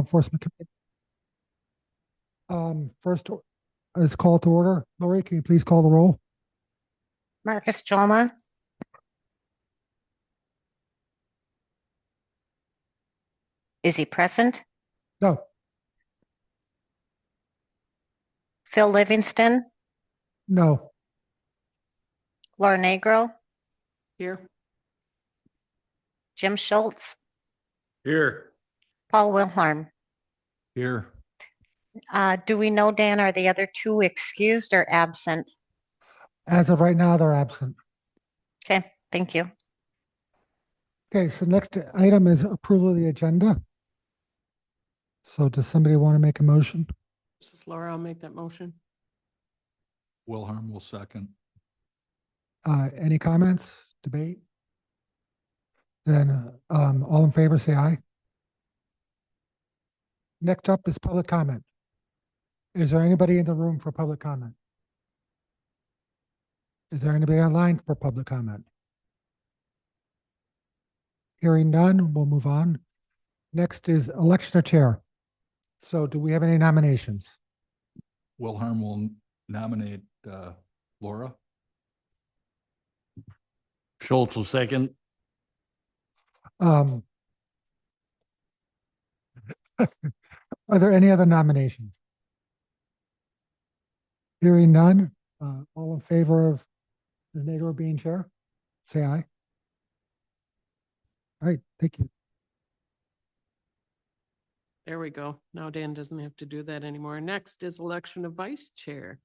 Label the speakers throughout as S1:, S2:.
S1: Enforcement Committee. First is call to order. Lori, can you please call the roll?
S2: Marcus Joma. Is he present?
S1: No.
S2: Phil Livingston,
S1: No.
S2: Laura Negro,
S3: Here.
S2: Jim Schultz,
S4: Here.
S2: Paul Wilharm.
S4: Here.
S2: Do we know, Dan, are the other two excused or absent?
S1: As of right now, they're absent.
S2: Okay, thank you.
S1: Okay, so next item is approval of the agenda. So does somebody want to make a motion?
S3: This is Laura. I'll make that motion.
S4: Wilhelm will second.
S1: Any comments, debate? Then all in favor, say aye. Next up is public comment. Is there anybody in the room for public comment? Is there anybody online for public comment? Hearing none, we'll move on. Next is election of chair. So do we have any nominations?
S4: Wilhelm will nominate Laura.
S5: Schultz will second.
S1: Are there any other nominations? Hearing none, all in favor of the Nader being chair, say aye. All right, thank you.
S3: There we go. Now Dan doesn't have to do that anymore. Next is election of vice chair.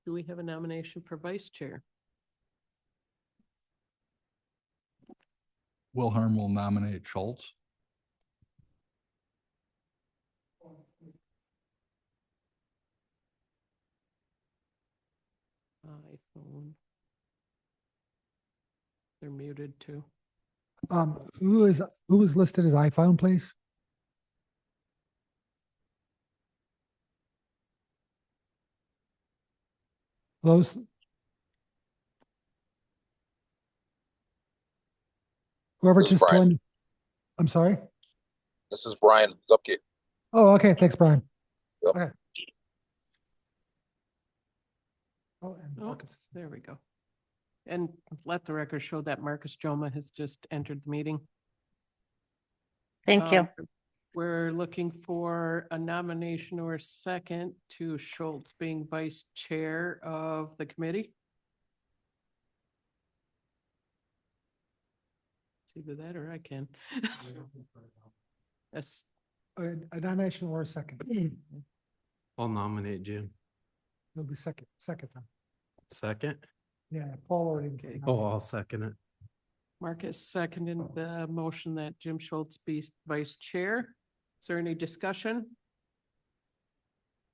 S3: Do we have a nomination for vice chair?
S4: Wilhelm will nominate Schultz.
S3: iPhone. They're muted too.
S1: Who is listed as iPhone, please? Those. Whoever
S6: This is
S1: just
S6: Brian.
S1: joined. I'm sorry.
S6: This is Brian Zupke.
S1: Oh, okay. Thanks, Brian.
S6: Yep.
S1: Okay. Oh, and
S3: Oh,
S1: Marcus.
S3: there we go. And let the record show that Marcus Joma has just entered the meeting.
S2: Thank you.
S3: We're looking for a nomination or a second to Schultz being vice chair of the committee. It's either that or I can. Yes.
S1: A nomination or a second.
S5: I'll nominate Jim.
S1: It'll be second time.
S5: Second.
S1: Yeah, Paul already.
S3: Okay.
S5: Oh, I'll second it.
S3: Marcus seconded the motion that Jim Schultz be vice chair. Is there any discussion?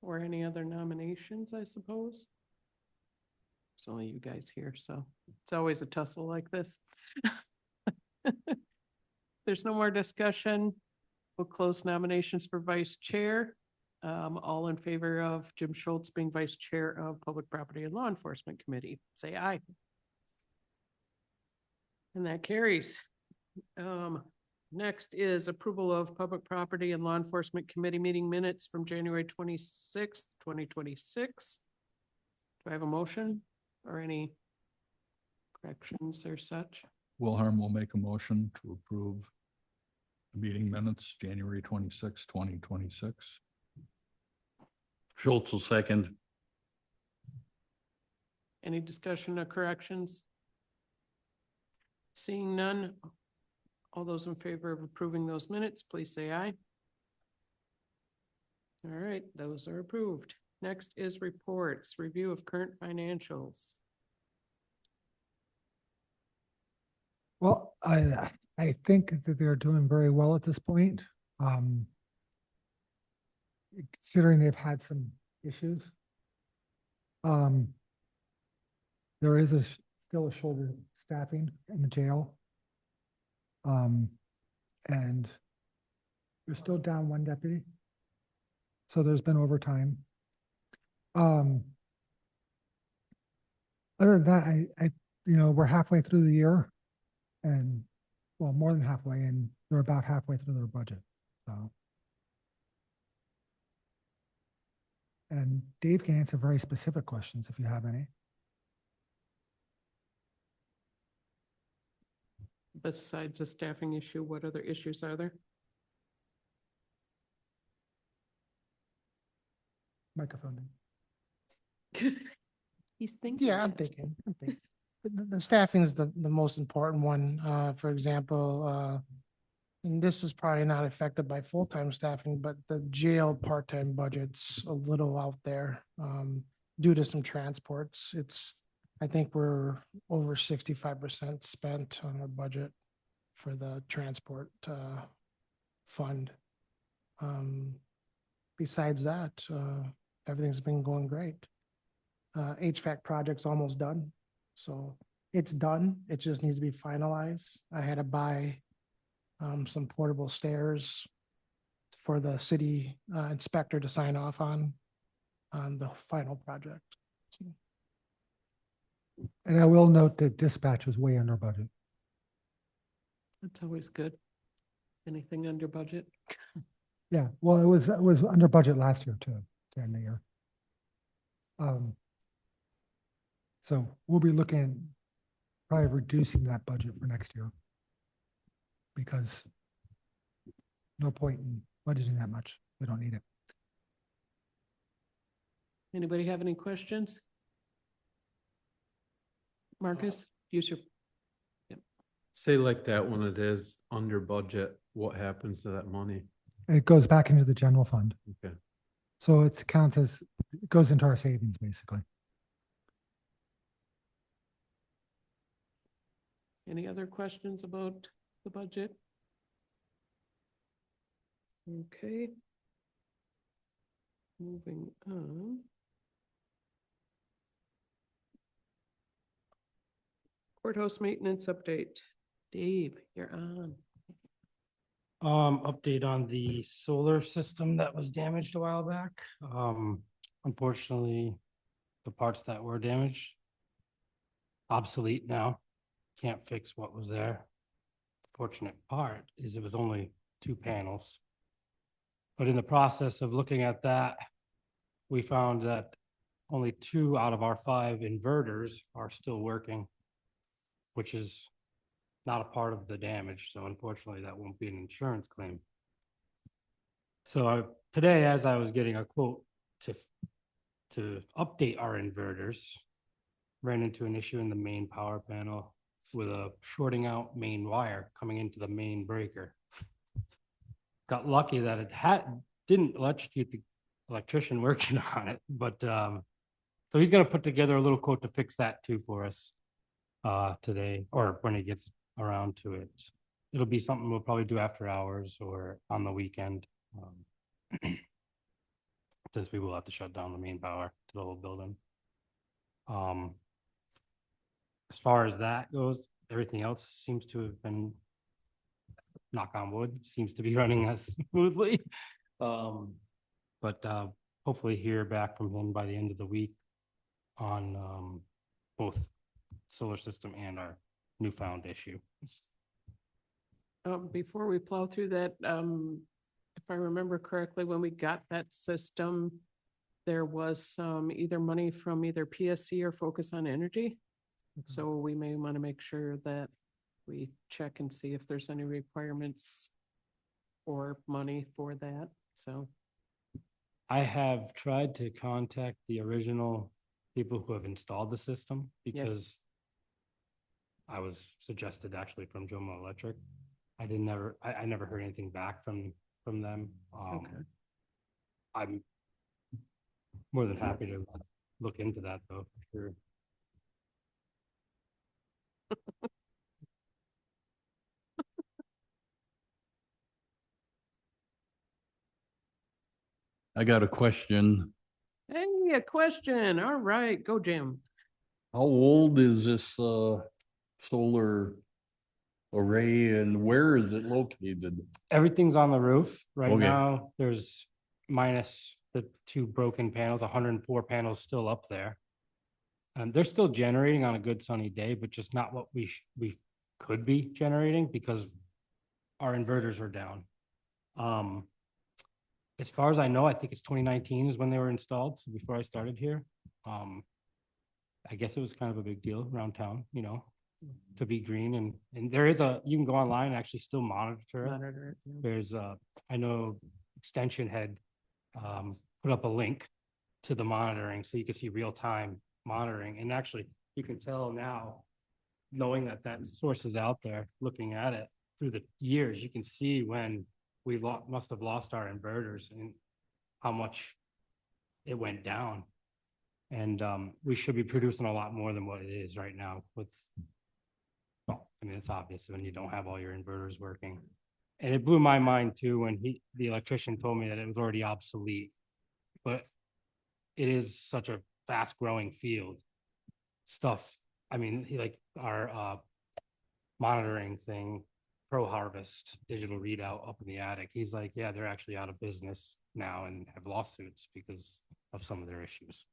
S3: Or any other nominations, I suppose? There's only you guys here, so it's always a tussle like this. There's no more discussion. We'll close nominations for vice chair. All in favor of Jim Schultz being vice chair of Public Property and Law Enforcement Committee, say aye. And that carries. Next is approval of Public Property and Law Enforcement Committee meeting minutes from January 26th, 2026. Do I have a motion or any corrections or such?
S4: Wilhelm will make a motion to approve the meeting minutes, January 26, 2026.
S5: Schultz will second.
S3: Any discussion or corrections? Seeing none, all those in favor of approving those minutes, please say aye. All right, those are approved. Next is reports, review of current financials.
S1: Well, I think that they're doing very well at this point. Considering they've had some issues. There is still a shortage of staffing in the jail. And we're still down one deputy. So there's been overtime. Other than that, we're halfway through the year and well, more than halfway, and they're about halfway through their budget. So And Dave can answer very specific questions if you have any.
S3: Besides the staffing issue, what other issues are there?
S1: Microphone.
S3: He's thinking.
S7: Yeah, I'm
S3: it.
S7: thinking. The staffing is the most important one. For example, and this is probably not affected by full-time staffing, but the jail part-time budget's a little out there due to some transports. I think we're over 65% spent on our budget for the transport fund. Besides that, everything's been going great. HVAC project's almost done, so it's done. It just needs to be finalized. I had to buy some portable stairs for the city inspector to sign off on the final project. So,
S1: And I will note that dispatch was way under budget.
S3: That's always good. Anything under budget?
S1: Yeah, well, it was under budget last year too, to end the year. So we'll be looking, probably reducing that budget for next year. Because no point in budgeting that much. We don't need it.
S3: Anybody have any questions? Marcus, use your,
S5: Say like that when it is under budget, what happens to that money?
S1: It goes back into the general fund.
S5: Okay.
S1: So it counts as, it goes into our savings, basically.
S3: any other questions about the budget? Okay. Moving on. Courthouse maintenance update. Dave, you're on.
S8: Update on the solar system that was damaged a while back. Unfortunately, the parts that were damaged obsolete now. Can't fix what was there. Fortunate part is it was only 2 panels. But in the process of looking at that, we found that only 2 out of our 5 inverters are still working, which is not a part of the damage. So unfortunately, that won't be an insurance claim. So today, as I was getting a quote to update our inverters, ran into an issue in the main power panel with a shorting out main wire coming into the main breaker. Got lucky that it didn't electrocute the electrician working on it, but so he's gonna put together a little quote to fix that too for us today, or when he gets around to it. It'll be something we'll probably do after hours or on the weekend. Since we will have to shut down the main power to the whole building. As far as that goes, everything else seems to have been, knock on wood, seems to be running as smoothly. But hopefully hear back from him by the end of the week on both solar system and our newfound issue.
S3: Before we plow through that, if I remember correctly, when we got that system, there was some either money from either PSC or Focus on Energy. So we may want to make sure that we check and see if there's any requirements or money for that. So
S8: I have tried to contact the original people who have installed the system because I was suggested actually from Jomo Electric. I never heard anything back from them.
S3: Okay.
S8: I'm more than happy to look into that though, for sure.
S4: I got a question.
S3: Hey, a question. All right, go Jim.
S4: How old is this solar array and where is it located?
S8: Everything's on the roof right
S4: Okay.
S8: now. There's minus the 2 broken panels, 104 panels still up there. And they're still generating on a good sunny day, but just not what we could be generating because our inverters are down. as far as I know, I think it's 2019 is when they were installed, so before I started here. I guess it was kind of a big deal around town, you know, to be green, and there is you can go online and actually still monitor it.
S3: Monitor it, yeah.
S8: There's I know Extension had put up a link to the monitoring, so you can see real-time monitoring, and actually you can tell now, knowing that that source is out there, looking at it through the years, you can see when we must have lost our inverters and how much it went down. And we should be producing a lot more than what it is right now with, well, I mean, it's obvious when you don't have all your inverters working. And it blew my mind too, when the electrician told me that it was already obsolete. But it is such a fast growing field. Stuff, I mean, like our monitoring thing, Pro Harvest digital readout up in the attic. He's like, yeah, they're actually out of business now and have lawsuits because of some of their issues.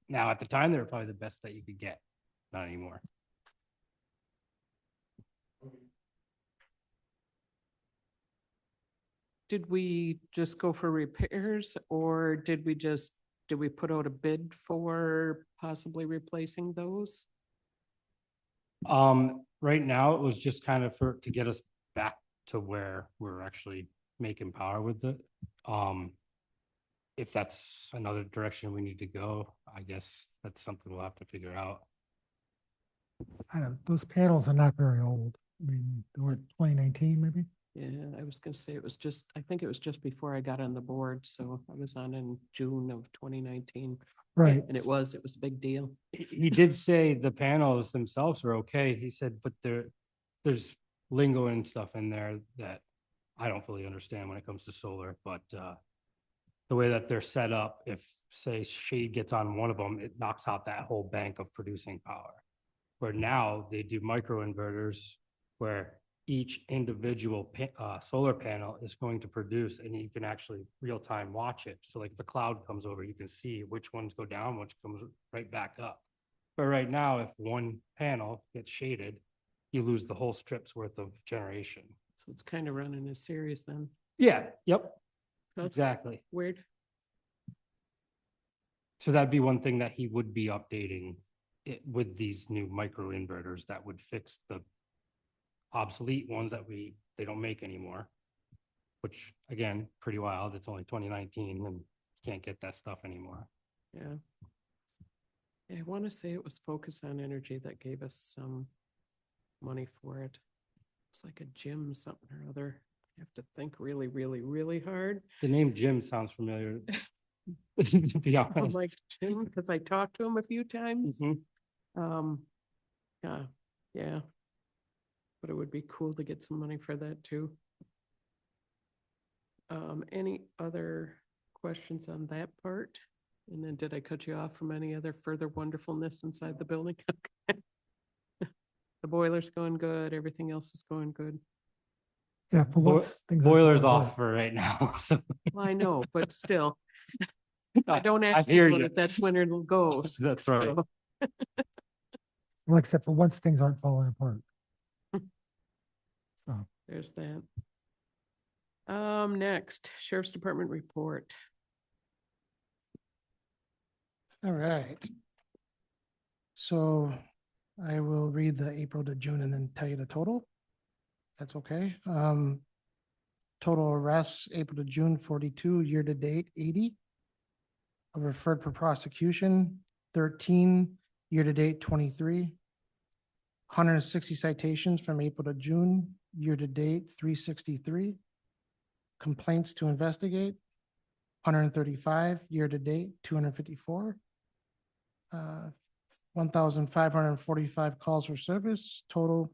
S8: Now, at the time, they were probably the best that you could get. Not anymore.
S3: Did we just go for repairs or did we put out a bid for possibly replacing those?
S8: Right now, it was just kind of to get us back to where we're actually making power with it. If that's another direction we need to go, I guess that's something we'll have to figure out.
S1: I don't, those panels are not very old. I mean, they were 2019 maybe?
S3: Yeah, I was gonna say I think it was just before I got on the board, so I was on in June of 2019.
S1: Right.
S3: And it was a big deal.
S8: He did say the panels themselves are okay. He said, but there's lingo and stuff in there that I don't fully understand when it comes to solar, but the way that they're set up, if say shade gets on one of them, it knocks out that whole bank of producing power. Where now they do micro inverters where each individual solar panel is going to produce, and you can actually real time watch it. So like if the cloud comes over, you can see which ones go down, which comes right back up. But right now, if one panel gets shaded, you lose the whole strip's worth of generation.
S3: So it's kind of running a series then.
S8: Yeah, yep,
S3: That's
S8: exactly.
S3: weird.
S8: So that'd be one thing that he would be updating it with these new micro inverters that would fix the obsolete ones that they don't make anymore. Which again, pretty wild. It's only 2019 and you can't get that stuff anymore.
S3: Yeah. Yeah, I want to say it was Focus on Energy that gave us some money for it. It's like a gym something or other. You have to think really, really, really hard.
S8: The name Jim sounds familiar. To be
S3: I'm
S8: honest.
S3: like, Jim, because I talked to him a few times.
S8: Mhm.
S3: Yeah. But it would be cool to get some money for that too. Any other questions on that part? And then did I cut you off from any other further wonderfulness inside the building? The boiler's going good, everything else is going good.
S1: Yeah, for once. things are
S8: Boiler's
S1: going
S8: off
S1: good.
S8: for right now, so.
S3: Well, I know, but still, I don't
S8: I
S3: ask
S8: hear
S3: people
S8: you.
S3: if that's when it goes.
S8: That's right.
S3: so.
S1: Well, except for once things aren't falling apart. So,
S3: There's that. Next, Sheriff's Department report.
S7: All right. So I will read the April to June and then tell you the total. That's okay. Total arrests, April to June, 42, year to date, 80. Referred for prosecution, 13, year to date, 23. 160 citations from April to June, year to date, 363. Complaints to investigate, 135, year to date, 254. 1,545 calls for service. Total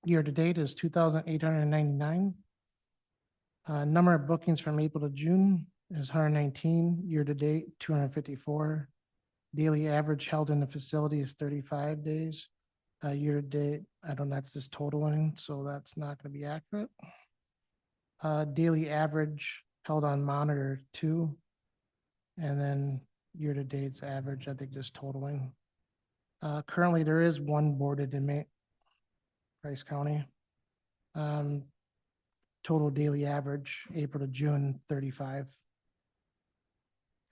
S7: year to date is 2,899. Number of bookings from April to June is 119, year to date, 254. Daily average held in the facility is 35 days. Year to date, I don't know, that's just totaling, so that's not going to be accurate. Daily average held on monitor 2. And then year to date's average, I think just totaling. Currently there is one boarded inmate, Price County. Total daily average, April to June, 35.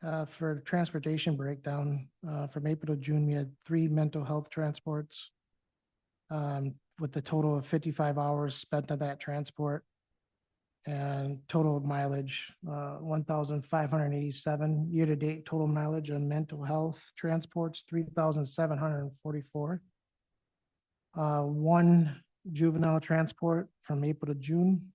S7: For transportation breakdown, from April to June, we had 3 mental health transports. With a total of 55 hours spent on that transport. And total mileage, 1,587. Year-to-date total mileage on mental health transports, 3,744. 1 juvenile transport from April to June.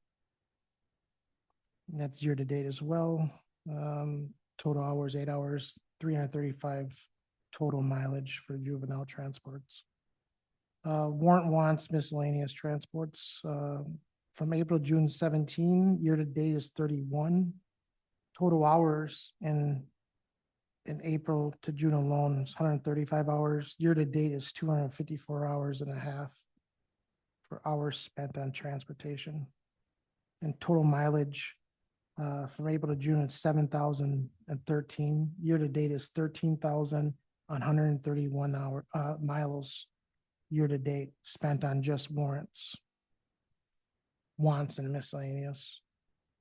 S7: And that's year-to-date as well. Total hours, 8 hours, 335 total mileage for juvenile transports. Warrant wants miscellaneous transports, from April, June 17, year-to-date is 31. Total hours in April to June alone is 135 hours. Year-to-date is 254 hours and a half for hours spent on transportation. And total mileage, from April to June is 7,013. Year-to-date is 13,131 miles year-to-date spent on just warrants, wants and miscellaneous.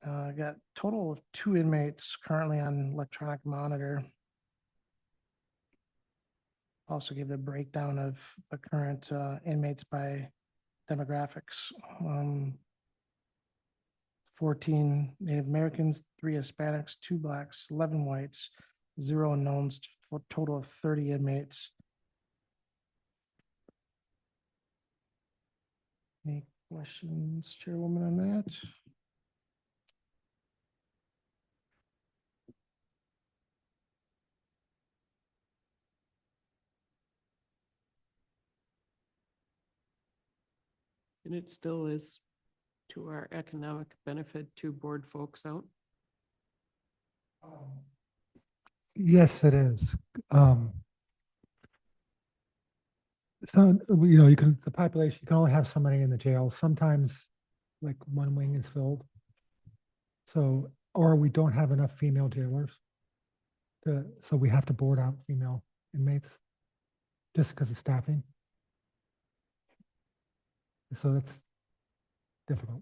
S7: Got total of 2 inmates currently on electronic monitor. Also give the breakdown of the current inmates by demographics. 14 Native Americans, 3 Hispanics, 2 Blacks, 11 whites, 0 unknowns, for a total of 30 inmates. Any questions, Chairwoman, on that?
S3: And it still is to our economic benefit to board folks out.
S1: Yes, it is. So, you can, the population, you can only have so many in the jail. Sometimes like one wing is filled. So, or we don't have enough female jailers. So we have to board out female inmates just because of staffing. So that's difficult.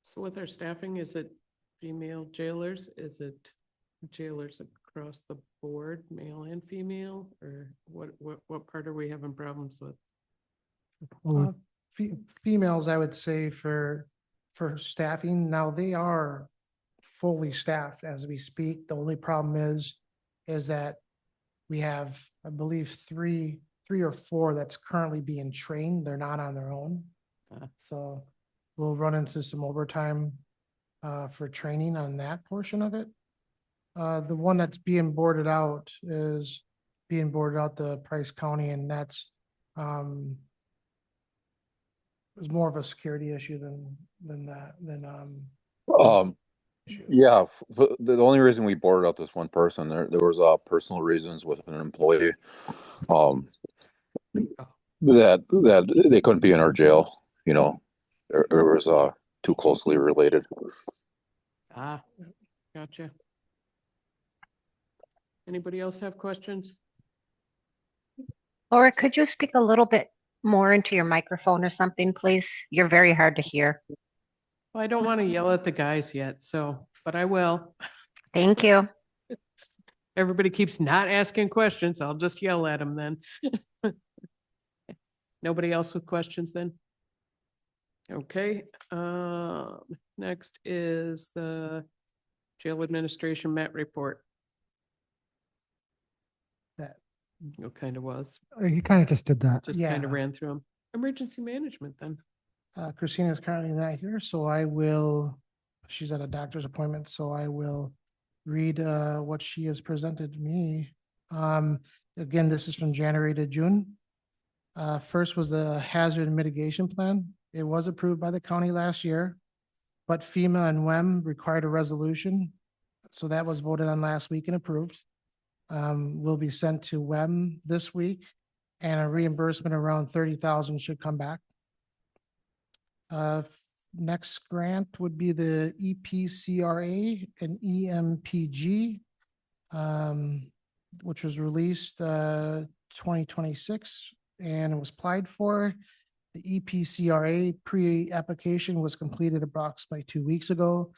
S3: So with our staffing, is it female jailers? Is it jailers across the board, male and female? Or what part are we having problems with?
S1: Well,
S7: Females, I would say for staffing, now they are fully staffed as we speak. The only problem is that we have, I believe, three or 4 that's currently being trained. They're not on their own. So we'll run into some overtime for training on that portion of it. The one that's being boarded out is being boarded out to Price County, and that's is more of a security issue than
S6: Yeah, the only reason we boarded out this one person, there was personal reasons with an employee. That they couldn't be in our jail, it was too closely related.
S3: Ah, gotcha. Anybody else have questions?
S2: Laura, could you speak a little bit more into your microphone or something, please? You're very hard to hear.
S3: Well, I don't want to yell at the guys yet, but I will.
S2: Thank you.
S3: Everybody keeps not asking questions. I'll just yell at them then. Nobody else with questions then? Okay, next is the jail administration Met report.
S7: That-
S3: It kind of was,
S1: You kind of just did that.
S3: just kind
S7: Yeah.
S3: of ran through them. Emergency management then.
S7: Christina is currently not here, so she's at a doctor's appointment, so I will read what she has presented to me. Again, this is from January to June. First was the hazard mitigation plan. It was approved by the county last year, but FEMA and WEM required a resolution. So that was voted on last week and approved. Will be sent to WEM this week, and a reimbursement around 30,000 should come back. Next grant would be the EPCRA and EMPG, which was released 2026 and it was applied for. The EPCRA pre-application was completed approximately 2 weeks ago.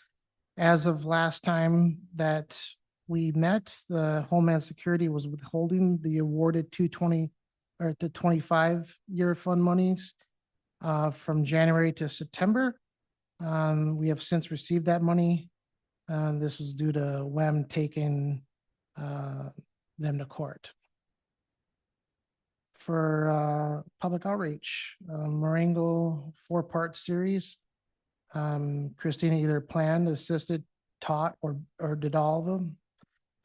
S7: As of last time that we met, the Homeland Security was withholding the awarded 220 or the 25-year fund monies from January to September. We have since received that money. This was due to WEM taking them to court. For public outreach, Marengo 4-part series. Christina either planned, assisted, taught, or did all of them.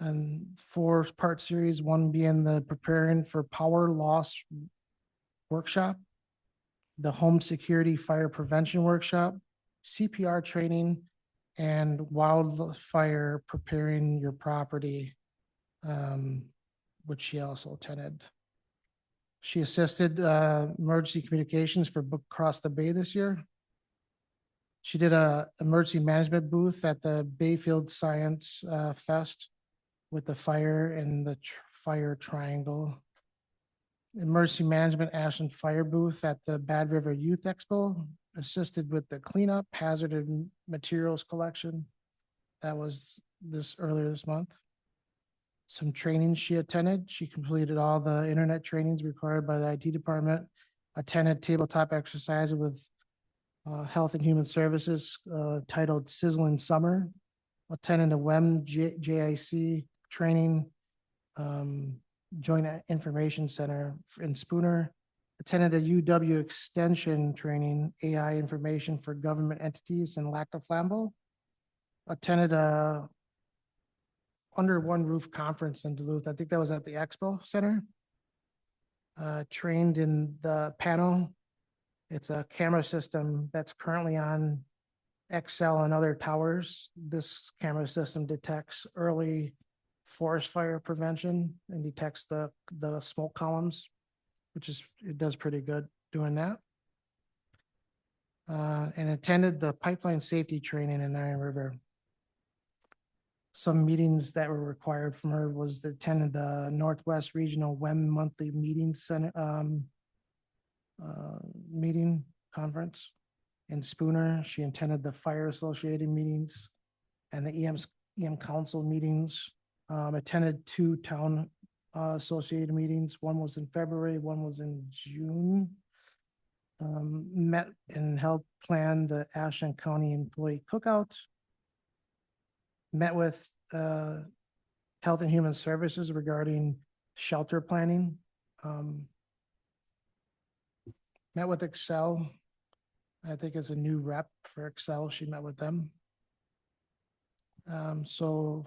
S7: And 4-part series, one being the preparing for power loss workshop, the home security fire prevention workshop, CPR training, and wildfire preparing your property, which she also attended. She assisted emergency communications for Book Across the Bay this year. She did a emergency management booth at the Bayfield Science Fest with the fire and the fire triangle. Emergency management Ashland Fire booth at the Bad River Youth Expo, assisted with the cleanup, hazard and materials collection. That was earlier this month. Some trainings she attended. She completed all the internet trainings required by the IT department, attended tabletop exercises with Health and Human Services titled Sizzling Summer, attended a WEM JIC training, Joint Information Center in Spooner, attended a UW Extension training, AI Information for Government Entities in Lac du Flambeau, attended a Under One Roof conference in Duluth. I think that was at the Expo Center. Trained in the panel. It's a camera system that's currently on Excel and other towers. This camera system detects early forest fire prevention and detects the smoke columns, it does pretty good doing that. And attended the pipeline safety training in Iron River. Some meetings that were required from her was attended the Northwest Regional WEM Monthly Meeting Center, meeting conference in Spooner. She attended the Fire Associated meetings and the EM Council meetings. Attended 2 town associated meetings. One was in February, one was in June. Met and helped plan the Ashland County Employee Cookout. Met with Health and Human Services regarding shelter planning. Met with Excel. I think as a new rep for Excel, she met with them. So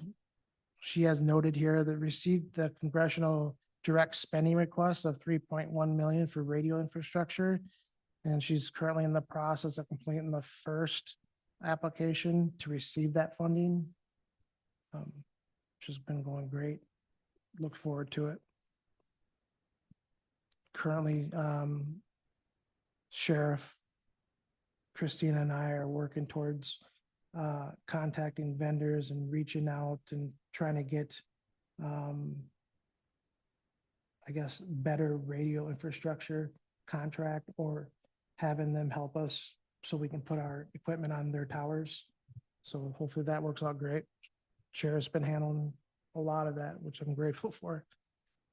S7: she has noted here that received the congressional direct spending request of 3.1 million for radio infrastructure. And she's currently in the process of completing the first application to receive that funding. Which has been going great. Look forward to it. Currently, Sheriff Christina and I are working towards contacting vendors and reaching out and trying to get, I guess, better radio infrastructure contract or having them help us so we can put our equipment on their towers. So hopefully that works out great. Sheriff's been handling a lot of that, which I'm grateful for.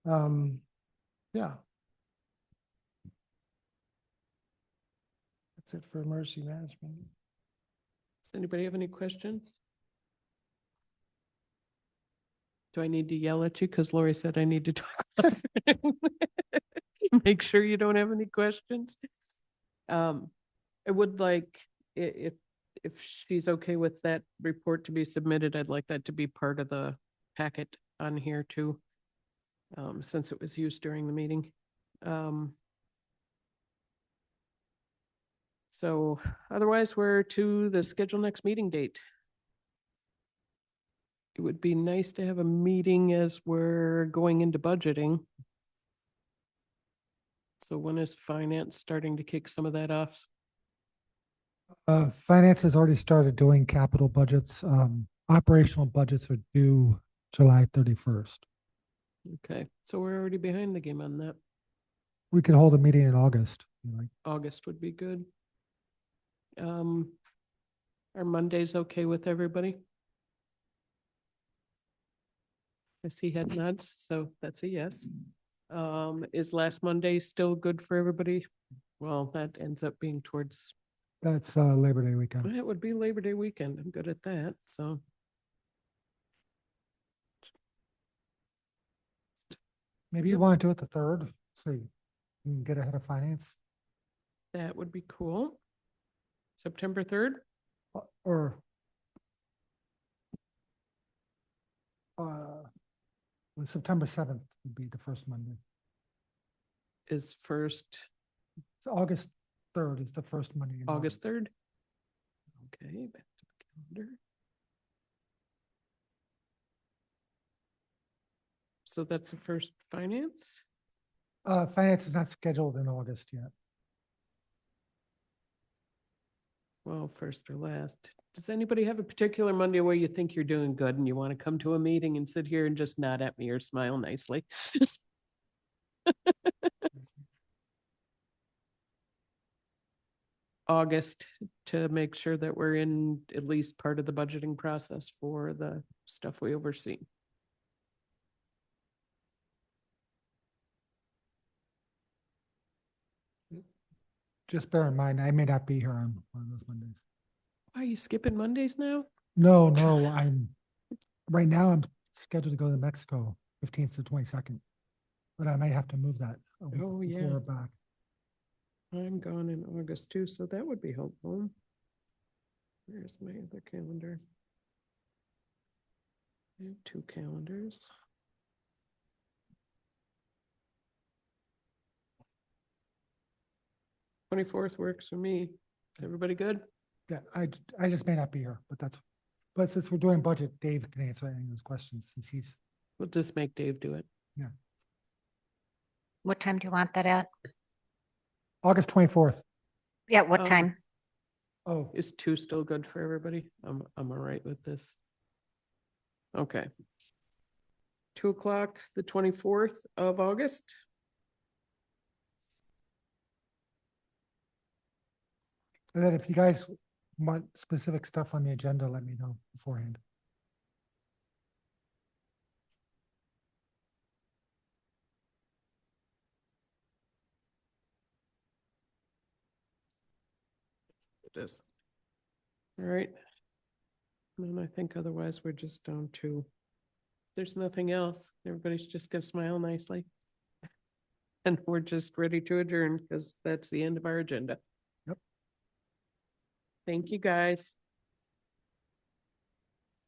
S7: Yeah. That's it for emergency management.
S3: Does anybody have any questions? Do I need to yell at you? Because Lori said I need to talk. Make sure you don't have any questions. I would like, if she's okay with that report to be submitted, I'd like that to be part of the packet on here too, since it was used during the meeting. So otherwise, we're to the scheduled next meeting date. It would be nice to have a meeting as we're going into budgeting. So when is finance starting to kick some of that off?
S1: Finance has already started doing capital budgets. Operational budgets are due July 31st.
S3: Okay, so we're already behind the game on that.
S1: We could hold a meeting in August.
S3: August would be good. Are Mondays okay with everybody? I see head nods, so that's a yes. Is last Monday still good for everybody? Well, that ends up being towards,
S1: That's Labor Day weekend.
S3: it would be Labor Day weekend. I'm good at that, so.
S1: Maybe you
S3: Yep.
S1: want to do it the third, so you can get ahead of finance,
S3: That would be cool. September 3rd?
S1: or well, September 7th would be the first Monday.
S3: Is first
S1: So August 3rd is the first Monday. in
S3: August 3rd? Okay, back to the calendar. So that's the first finance?
S1: Finance is not scheduled in August yet.
S3: Well, first or last. Does anybody have a particular Monday where you think you're doing good and you want to come to a meeting and sit here and just nod at me or smile nicely? August to make sure that we're in at least part of the budgeting process for the stuff we oversee.
S1: Just bear in mind, I may not be here on one of those Mondays.
S3: Are you skipping Mondays now?
S1: No, right now I'm scheduled to go to Mexico, 15th to 22nd. But I might have to move that a week
S3: Oh, yeah.
S1: before or back.
S3: I'm gone in August too, so that would be helpful. Where's my other calendar? I have two calendars. Twenty-fourth works for me. Is everybody good?
S1: Yeah, I just may not be here, but since we're doing budget, Dave can answer any of those questions since he's,
S3: We'll just make Dave do it.
S2: What time do you want that at?
S1: August 24th.
S2: Yeah, what
S3: Um,
S2: time?
S1: Oh,
S3: Is 2 still good for everybody? I'm all right with this. Okay. 2 o'clock, the 24th of August.
S1: and then if you guys want specific stuff on the agenda, let me know beforehand.
S3: It is. All right. And I think otherwise we're just down to, there's nothing else. Everybody's just gonna smile nicely. And we're just ready to adjourn because that's the end of our agenda.
S1: Yep.
S3: Thank you, guys.